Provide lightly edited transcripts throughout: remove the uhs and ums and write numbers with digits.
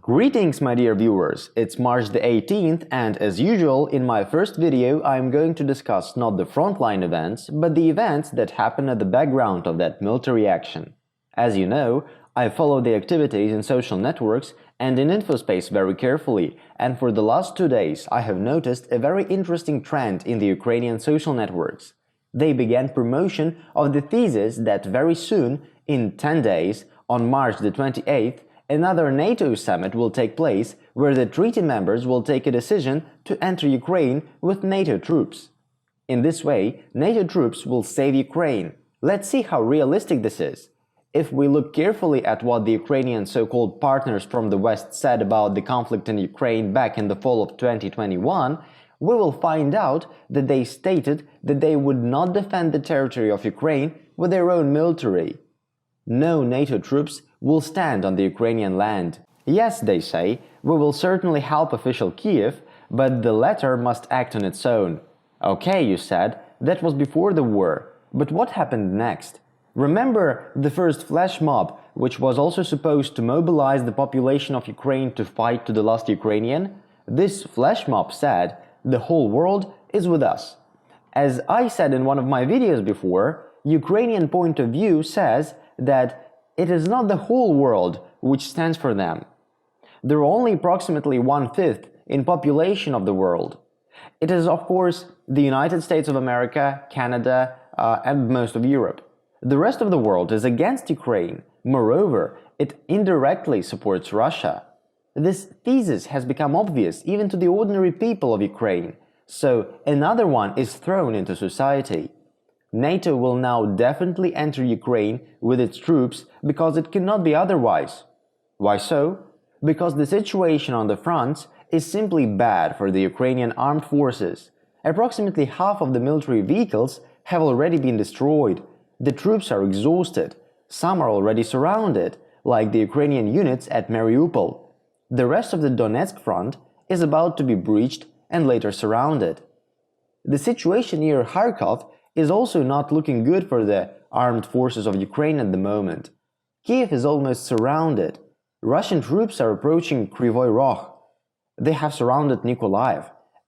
Greetings, my dear viewers, it's March the 18th and as usual in my first video I'm going to discuss not the frontline events but the events that happen at the background of that military action. As you know, I follow the activities in social networks and in infospace very carefully, and for the last 2 days I have noticed a very interesting trend in the Ukrainian social networks. They began promotion of the thesis that very soon, in 10 days, on March the 28th, another NATO summit will take place where the treaty members will take a decision to enter Ukraine with NATO troops. In this way, NATO troops will save Ukraine. Let's see how realistic this is. If we look carefully at what the Ukrainian so-called partners from the West said about the conflict in Ukraine back in the fall of 2021, we will find out that they stated that they would not defend the territory of Ukraine with their own military. No NATO troops will stand on the Ukrainian land. Yes, they say, we will certainly help official Kiev, but the latter must act on its own. Okay, you said, that was before the war, but what happened next? Remember the first flash mob, which was also supposed to mobilize the population of Ukraine to fight to the last Ukrainian? This flash mob said, the whole world is with us. As I said in one of my videos before, Ukrainian point of view says that it is not the whole world which stands for them. There are only approximately 1/5 in population of the world. It is, of course, the United States of America, Canada, and most of Europe. The rest of the world is against Ukraine. Moreover, it indirectly supports Russia. This thesis has become obvious even to the ordinary people of Ukraine, so another one is thrown into society. NATO will now definitely enter Ukraine with its troops because it cannot be otherwise. Why so? Because the situation on the fronts is simply bad for the Ukrainian armed forces. Approximately half of the military vehicles have already been destroyed. The troops are exhausted. Some are already surrounded, like the Ukrainian units at Mariupol. The rest of the Donetsk front is about to be breached and later surrounded. The situation near Kharkov is also not looking good for the armed forces of Ukraine at the moment. Kiev is almost surrounded. Russian troops are approaching Kryvyi Rog. They have surrounded Nikolaev,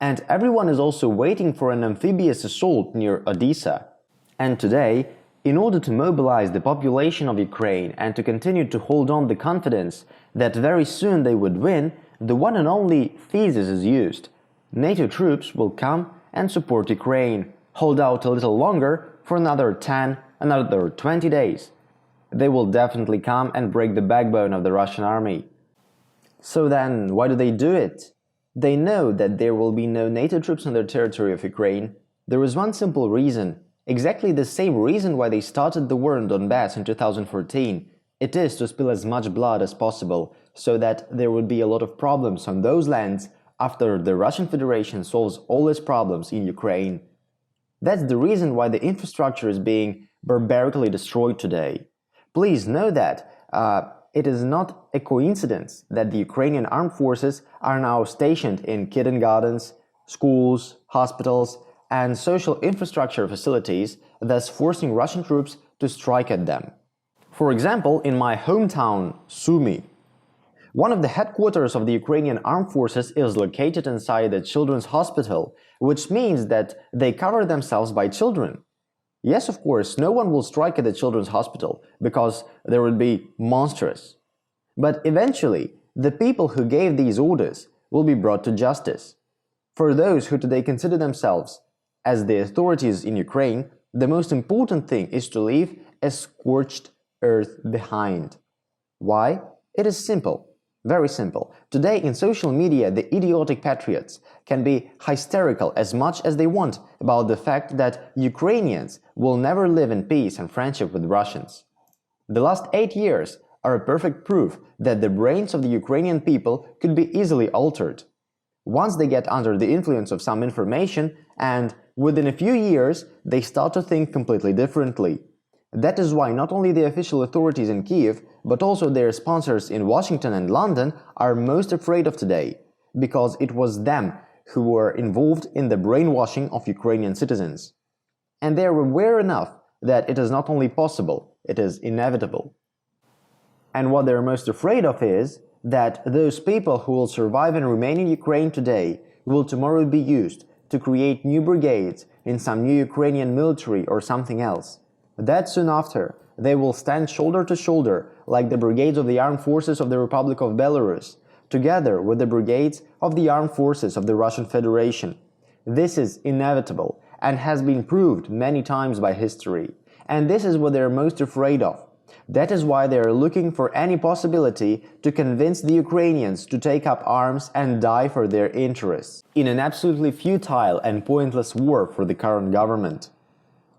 and everyone is also waiting for an amphibious assault near Odessa. And today, in order to mobilize the population of Ukraine and to continue to hold on the confidence that very soon they would win, the one and only thesis is used. NATO troops will come and support Ukraine. Hold out a little longer for another 10, another 20 days. They will definitely come and break the backbone of the Russian army. So then, why do they do it? They know that there will be no NATO troops on their territory of Ukraine. There is one simple reason, exactly the same reason why they started the war in Donbass in 2014. It is to spill as much blood as possible, so that there would be a lot of problems on those lands after the Russian Federation solves all its problems in Ukraine. That's the reason why the infrastructure is being barbarically destroyed today. Please know that it is not a coincidence that the Ukrainian armed forces are now stationed in kindergartens, schools, hospitals, and social infrastructure facilities, thus forcing Russian troops to strike at them. For example, in my hometown, Sumy, one of the headquarters of the Ukrainian armed forces is located inside a children's hospital, which means that they cover themselves by children. Yes, of course, no one will strike at the children's hospital, because there would be monstrous. But eventually, the people who gave these orders will be brought to justice. For those who today consider themselves as the authorities in Ukraine, the most important thing is to leave a scorched earth behind. Why? It is simple. Very simple. Today in social media, the idiotic patriots can be hysterical as much as they want about the fact that Ukrainians will never live in peace and friendship with Russians. The last 8 years are a perfect proof that the brains of the Ukrainian people could be easily altered. Once they get under the influence of some information, and within a few years, they start to think completely differently. That is why not only the official authorities in Kiev, but also their sponsors in Washington and London are most afraid of today, because it was them who were involved in the brainwashing of Ukrainian citizens. And they are aware enough that it is not only possible, it is inevitable. And what they're most afraid of is that those people who will survive and remain in Ukraine today will tomorrow be used to create new brigades in some new Ukrainian military or something else. That soon after, they will stand shoulder to shoulder like the brigades of the armed forces of the Republic of Belarus, together with the brigades of the armed forces of the Russian Federation. This is inevitable and has been proved many times by history. And this is what they are most afraid of. That is why they are looking for any possibility to convince the Ukrainians to take up arms and die for their interests, in an absolutely futile and pointless war for the current government.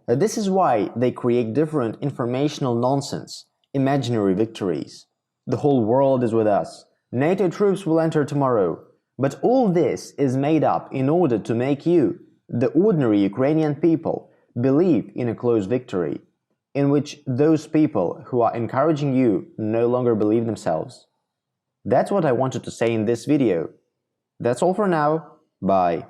This is why they create different informational nonsense, imaginary victories. The whole world is with us. NATO troops will enter tomorrow. But all this is made up in order to make you, the ordinary Ukrainian people, believe in a close victory, in which those people who are encouraging you no longer believe themselves. That's what I wanted to say in this video. That's all for now. Bye.